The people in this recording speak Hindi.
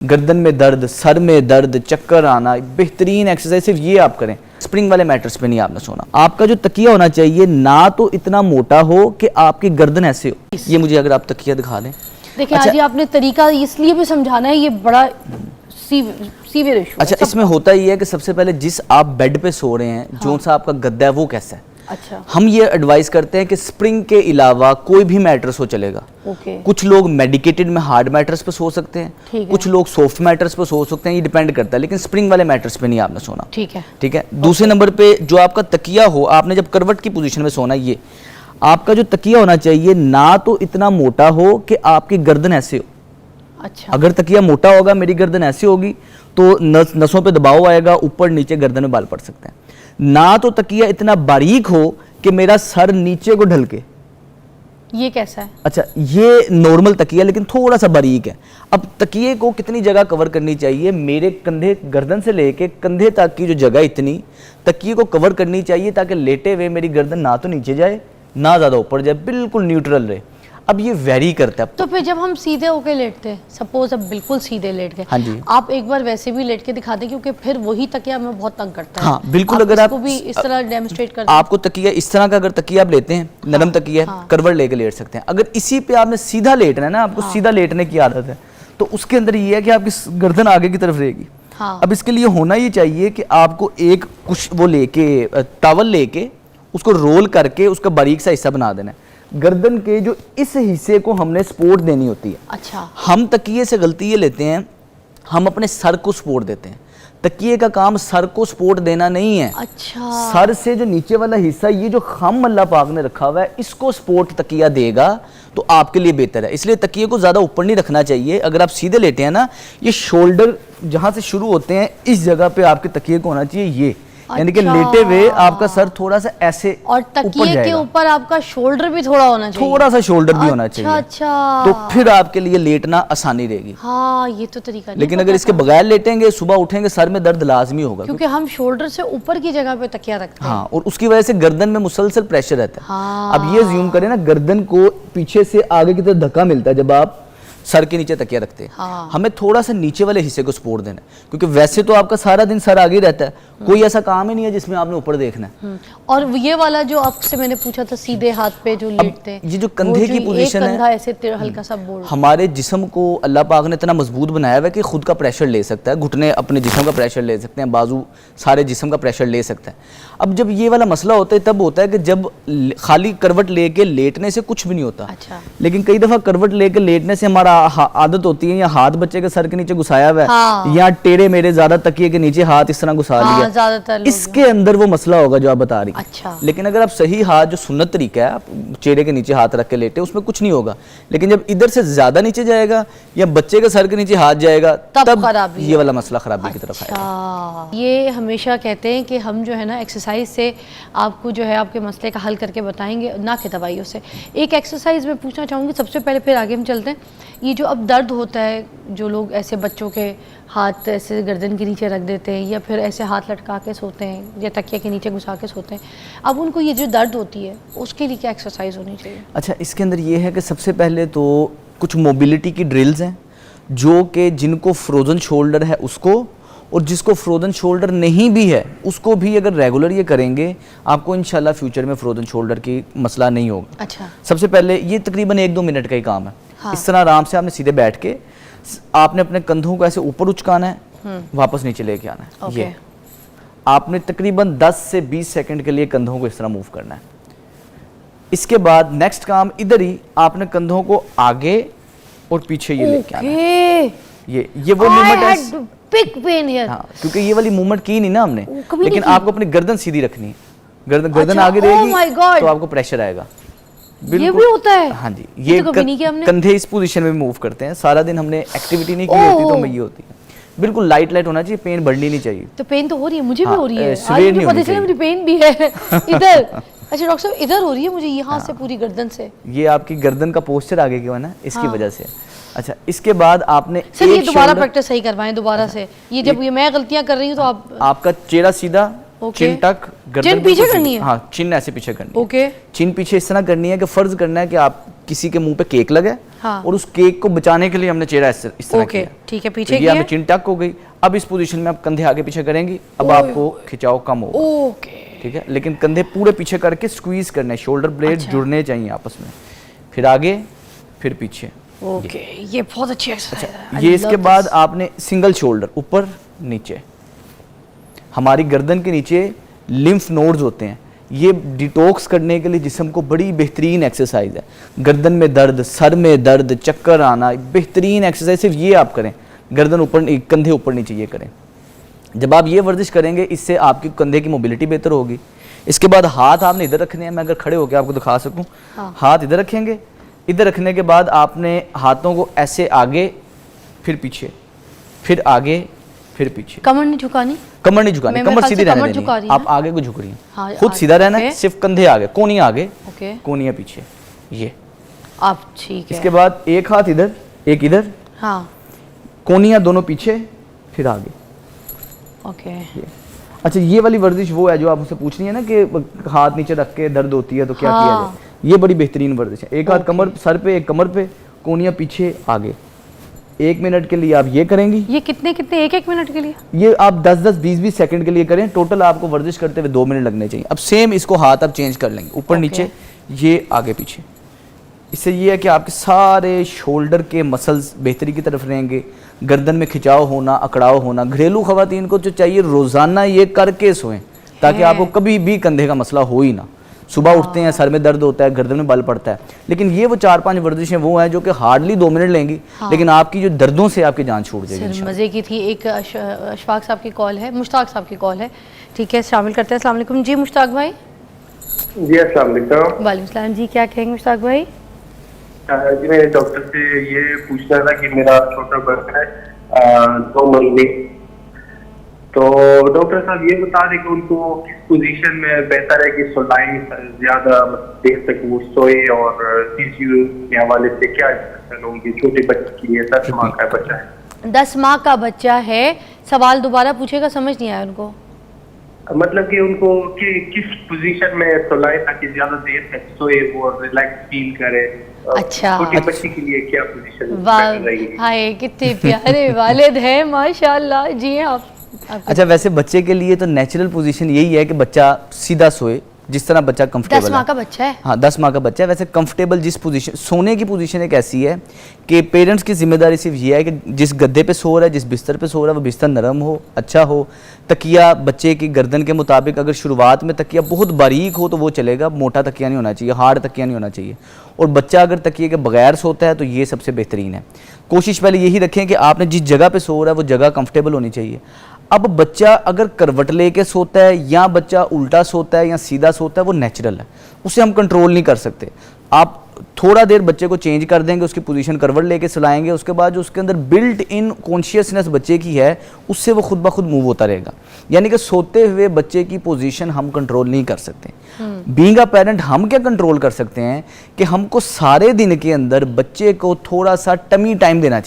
गर्दन में दर्द, सर में दर्द, चक्कर आना, बेहतरीन एक्सरसाइज सिर्फ ये आप करें। स्प्रिंग वाले मैटर्स पे नहीं आपने सोना। आपका जो तकिया होना चाहिए ना तो इतना मोटा हो कि आपकी गर्दन ऐसे हो। ये मुझे अगर आप तकिया दिखा दें। देखिए आज ये आपने तरीका इसलिए भी समझाना है, ये बड़ा सीवियर इशू। अच्छा, इसमें होता ये है कि सबसे पहले जिस आप बेड पे सो रहे हैं, जो सा आपका गद्दा है वो कैसा है। अच्छा, हम ये एडवाइस करते हैं कि स्प्रिंग के अलावा कोई भी मैट्रेस हो चलेगा। कुछ लोग मेडिकेटेड में हार्ड मैट्रेस पे सो सकते हैं, कुछ लोग सॉफ्ट मैट्रेस पे सो सकते हैं, ये डिपेंड करता है, लेकिन स्प्रिंग वाले मैट्रेस पे नहीं आपने सोना। ठीक है, ठीक है। दूसरे नंबर पे जो आपका तकिया हो, आपने जब करवट की पोजीशन में सोना, ये आपका जो तकिया होना चाहिए ना तो इतना मोटा हो कि आपकी गर्दन ऐसे हो। अच्छा, अगर तकिया मोटा होगा, मेरी गर्दन ऐसी होगी तो नसों पे दबाव आएगा, ऊपर नीचे गर्दन में बाल पड़ सकते हैं। ना तो तकिया इतना बारीक हो कि मेरा सर नीचे को ढलके। ये कैसा है? अच्छा, ये नॉर्मल तकिया लेकिन थोड़ा सा बारीक है। अब तकिए को कितनी जगह कवर करनी चाहिए? मेरे कंधे, गर्दन से लेके कंधे तक की जो जगह इतनी तकिए को कवर करनी चाहिए ताकि लेटे हुए मेरी गर्दन ना तो नीचे जाए ना ज्यादा ऊपर जाए, बिल्कुल न्यूट्रल रहे। अब ये वेरी करता है। तो फिर जब हम सीधे होके लेटते हैं, सपोज अब बिल्कुल सीधे लेट गए, हाँ जी, आप एक बार वैसे भी लेट के दिखा दें, क्योंकि फिर वही तकिया हमें बहुत तंग करता है। हाँ बिल्कुल, अगर आप भी इस तरह डेमोस्ट्रेट कर आपको तकिया इस तरह का अगर तकिया आप लेते हैं, नरम तकिया, करवट लेके लेट सकते हैं। अगर इसी पे आपने सीधा लेटना है ना, आपको सीधा लेटने की आदत है, तो उसके अंदर ये है कि आपकी गर्दन आगे की तरफ रहेगी। अब इसके लिए होना ये चाहिए कि आपको एक कुछ वो लेके, टॉवल लेके उसको रोल करके उसका बारीक सा हिस्सा बना देना है। गर्दन के जो इस हिस्से को हमने सपोर्ट देनी होती है। अच्छा, हम तकिए से गलती ये लेते हैं, हम अपने सर को सपोर्ट देते हैं। तकिए का काम सर को सपोर्ट देना नहीं है। अच्छा, सर से जो नीचे वाला हिस्सा, ये जो खम अल्लाह पाक ने रखा हुआ है, इसको सपोर्ट तकिया देगा तो आपके लिए बेहतर है। इसलिए तकिए को ज्यादा ऊपर नहीं रखना चाहिए। अगर आप सीधे लेटे हैं ना, ये शोल्डर जहां से शुरू होते हैं इस जगह पे आपके तकिए को होना चाहिए, ये यानी कि लेटे हुए आपका सर थोड़ा सा ऐसे और तकिए के ऊपर आपका शोल्डर भी थोड़ा होना चाहिए, थोड़ा सा शोल्डर भी होना चाहिए। अच्छा, तो फिर आपके लिए लेटना आसानी रहेगी। हाँ, ये तो तरीका नहीं। लेकिन अगर इसके बगैर लेटेंगे, सुबह उठेंगे सर में दर्द लाजमी होगा, क्योंकि हम शोल्डर से ऊपर की जगह पे तकिया रखते हैं। हाँ, और उसकी वजह से गर्दन में मुसलसल प्रेशर रहता है। हाँ। अब ये ज्यूम करें ना, गर्दन को पीछे से आगे की तरफ धक्का मिलता है जब आप सर के नीचे तकिया रखते हैं। हाँ। हमें थोड़ा सा नीचे वाले हिस्से को सपोर्ट देना है, क्योंकि वैसे तो आपका सारा दिन सर आगे रहता है, कोई ऐसा काम ही नहीं है जिसमें आपने ऊपर देखना है। और ये वाला जो आपसे मैंने पूछा था, सीधे हाथ पे जो लेटते हैं, ये जो कंधे की पोजीशन है, कंधा ऐसे हल्का सा बोल, हमारे जिस्म को अल्लाह पाक ने इतना मजबूत बनाया हुआ है कि खुद का प्रेशर ले सकता है। घुटने अपने जिस्म का प्रेशर ले सकते हैं, बाजू सारे जिस्म का प्रेशर ले सकता है। अब जब ये वाला मसला होता है तब होता है कि जब खाली करवट लेके लेटने से कुछ भी नहीं होता। अच्छा। लेकिन कई दफा करवट लेके लेटने से हमारा आदत होती है, या हाथ बच्चे के सर के नीचे घुसाया हुआ है, हाँ। या टेढ़े मेरे ज्यादा तकिए के नीचे हाथ इस तरह घुसा लिया, ज्यादातर इसके अंदर वो मसला होगा जो आप बता रही। अच्छा। लेकिन अगर आप सही हाथ, जो सुन्नत तरीका है, आप चेहरे के नीचे हाथ रख के लेटे, उसमें कुछ नहीं होगा। लेकिन जब इधर से ज्यादा नीचे जाएगा या बच्चे के सर के नीचे हाथ जाएगा, तब खराबी, ये वाला मसला खराबी की तरफ आएगा। ये हमेशा कहते हैं कि हम जो है ना एक्सरसाइज से आपको जो है आपके मसले का हल करके बताएंगे, ना कि दवाइयों से। एक एक्सरसाइज में पूछना चाहूँगी सबसे पहले, फिर आगे हम चलते हैं। ये जो अब दर्द होता है, जो लोग ऐसे बच्चों के हाथ ऐसे गर्दन के नीचे रख देते हैं, या फिर ऐसे हाथ लटका के सोते हैं, या तकिया के नीचे घुसा के सोते हैं, अब उनको ये जो दर्द होती है उसके लिए क्या एक्सरसाइज होनी चाहिए? अच्छा, इसके अंदर ये है कि सबसे पहले तो कुछ मोबिलिटी की ड्रिल्स हैं, जो कि जिनको फ्रोजन शोल्डर है उसको, और जिसको फ्रोजन शोल्डर नहीं भी है उसको भी अगर रेगुलर ये करेंगे, आपको इंशाल्लाह फ्यूचर में फ्रोजन शोल्डर की मसला नहीं होगा। अच्छा। सबसे पहले ये तकरीबन 1-2 मिनट का ही काम है। हाँ। इस तरह आराम से आपने सीधे बैठ के आपने अपने कंधों को ऐसे ऊपर उचकाना है, वापस नीचे लेके आना है। ये आपने तकरीबन 10 से 20 सेकंड के लिए कंधों को इस तरह मूव करना है। इसके बाद नेक्स्ट काम इधर ही आपने कंधों को आगे और पीछे ये लेके आना है। ये वो मूवमेंट है, बिग पेन हियर। हाँ, क्योंकि ये वाली मूवमेंट की नहीं ना हमने, लेकिन आपको अपनी गर्दन सीधी रखनी है। गर्दन अच्छा, आगे रहेगी तो आपको प्रेशर आएगा। ये भी होता है? हाँ जी, ये तो कभी नहीं किया हमने। कंधे इस पोजीशन में मूव करते हैं। सारा दिन हमने एक्टिविटी नहीं की होती तो हमें ये होती है। बिल्कुल लाइट होना चाहिए, पेन बढ़नी नहीं चाहिए। तो पेन तो हो रही है, मुझे भी हो रही है, आज मुझे पता चला मेरी पेन भी है इधर। अच्छा डॉक्टर साहब, इधर हो रही है मुझे, यहाँ से पूरी गर्दन से। ये आपकी गर्दन का पोस्चर आगे क्यों है ना, इसकी वजह से। अच्छा, इसके बाद आपने सर ये दोबारा प्रैक्टिस सही करवाएं दोबारा से। ये जब ये मैं गलतियां कर रही हूँ तो आपका चेहरा सीधा, चिन टक, गर्दन पीछे करनी है। हाँ, चिन ऐसे पीछे करनी है। ओके। चिन पीछे इस तरह करनी है कि फर्ज करना है कि आप किसी के मुंह पे केक लगे हाँ। और उस केक को बचाने के लिए हमने चेहरा इस तरह ओके, किया। ठीक है, तो पीछे ये किया। हमें चिन टक हो गई। अब इस पोजीशन में आप कंधे आगे पीछे करेंगी, अब आपको खिंचाव कम होगा। ओके, ठीक है, लेकिन कंधे पूरे पीछे करके स्क्वीज करने, शोल्डर ब्लेड अच्छा। जुड़ने चाहिए आपस में, फिर आगे फिर पीछे। ओके, ये बहुत अच्छी एक्सरसाइज है। ये इसके बाद आपने सिंगल शोल्डर ऊपर नीचे, हमारी गर्दन के नीचे लिम्फ नोड्स होते हैं, ये डिटॉक्स करने के लिए जिस्म को बड़ी बेहतरीन एक्सरसाइज है। गर्दन में दर्द, सर में दर्द, चक्कर आना, बेहतरीन एक्सरसाइज सिर्फ ये आप करें, गर्दन ऊपर, कंधे ऊपर नीचे ये करें। जब आप ये वर्जिश करेंगे इससे आपकी कंधे की मोबिलिटी बेहतर होगी। इसके बाद हाथ आपने इधर रखने हैं, मैं अगर खड़े होकर आपको दिखा सकूं, हाँ। हाथ इधर रखेंगे, इधर रखने के बाद आपने हाथों को ऐसे आगे फिर पीछे, फिर आगे फिर पीछे, कमर नहीं झुकानी, कमर नहीं झुकानी, मैं कमर मेरे सीधी ख्याल से रहने कमर देनी झुका है, रही है आप आगे को झुक रही हैं, हाँ, खुद सीधा रहना है, ओके। सिर्फ कंधे आगे, कोनियां आगे, ओके, कोनियां पीछे, ये। आप ठीक है। इसके बाद एक हाथ इधर, एक इधर, हाँ, कोनियां दोनों पीछे, फिर आगे, ओके, ये। अच्छा, ये वाली वर्जिश वो है जो आप मुझसे पूछ रही है ना कि हाथ नीचे रख के दर्द होती है तो क्या किया हाँ। जाए। ये बड़ी बेहतरीन वर्जिश है। एक हाथ कमर, सर पे, एक कमर पे, कोनियां पीछे आगे। 1 मिनट के लिए आप ये करेंगी। ये कितने कितने 1-1 मिनट के लिए? ये आप 10-10, 20-20 सेकंड के लिए करें। टोटल आपको वर्जिश करते हुए 2 मिनट लगने चाहिए। अब सेम इसको हाथ आप चेंज कर लेंगे, ऊपर ओके। नीचे, ये आगे पीछे। इससे ये है कि आपके सारे शोल्डर के मसल्स बेहतरी की तरफ रहेंगे, गर्दन में खिंचाव होना, अकड़ाव होना। घरेलू खवातीन को जो चाहिए रोजाना ये करके सोएं, ताकि आपको कभी भी कंधे का मसला हो ही ना। सुबह उठते हैं, सर में दर्द होता है, गर्दन में बल पड़ता है, लेकिन ये वो 4-5 वर्जिशें वो हैं जो कि हार्डली 2 मिनट लेंगी, लेकिन आपकी जो दर्दों से आपकी जान छूट जाएगी सर इंशाल्लाह। मज़े की थी। एक अशफाक साहब की कॉल है, मुश्ताक साहब की कॉल है, ठीक है, शामिल करते हैं। अस्सलाम वालेकुम जी मुश्ताक भाई। जी अस्सलाम वालेकुम। वालेकुम सलाम जी, क्या कहेंगे मुश्ताक भाई? जी मैं डॉक्टर से ये पूछना था कि मेरा छोटा बच्चा है 2 महीने, तो डॉक्टर साहब ये बता दें कि उनको किस पोजीशन में बेहतर है कि सुलाई ज्यादा देर तक वो सोए, और सीसीयू के हवाले से क्या उनके छोटे बच्चे के लिए 10 माह का बच्चा है। 10 माह का बच्चा है। सवाल दोबारा पूछेगा, समझ नहीं आया उनको। मतलब कि उनको किस पोजीशन में सुलाई ताकि ज्यादा देर तक सोए वो रिलैक्स फील करे। अच्छा। छोटे बच्चे के लिए क्या पोजीशन वाह, रहेगी? हाय कितने प्यारे वालिद हैं माशाल्लाह जी। आप अच्छा, वैसे बच्चे के लिए तो नेचुरल पोजीशन यही है कि बच्चा सीधा सोए, जिस तरह बच्चा 10 कंफर्टेबल माह है। का बच्चा है। हाँ, 10 माह का बच्चा है। वैसे कंफर्टेबल जिस पोजीशन, सोने की पोजीशन एक ऐसी है कि पेरेंट्स की जिम्मेदारी सिर्फ ये है कि जिस गद्दे पे सो रहा है, जिस बिस्तर पे सो रहा है, वो बिस्तर नरम हो, अच्छा हो। तकिया बच्चे की गर्दन के मुताबिक, अगर शुरुआत में तकिया बहुत बारीक हो तो वो चलेगा, मोटा तकिया नहीं होना चाहिए, हार्ड तकिया नहीं होना चाहिए। और बच्चा अगर तकिए के बगैर सोता है तो ये सबसे बेहतरीन है। कोशिश पहले यही रखें कि आपने जिस जगह पे सो रहा है वो जगह कंफर्टेबल होनी चाहिए। अब बच्चा अगर करवट लेके सोता है या बच्चा उल्टा सोता है या सीधा सोता है, वो नेचुरल है, उसे हम कंट्रोल नहीं कर सकते। आप थोड़ा देर बच्चे को चेंज कर देंगे, उसकी पोजीशन करवट लेके सुलाएंगे, उसके बाद जो उसके अंदर बिल्ट इन कॉन्शियसनेस बच्चे की है उससे वो खुद ब खुद मूव होता रहेगा। यानी कि सोते हुए बच्चे की पोजीशन हम कंट्रोल नहीं कर सकते। बीइंग अ पेरेंट हम क्या कंट्रोल कर सकते हैं कि हमको सारे दिन के अंदर बच्चे को थोड़ा सा टमी टाइम देना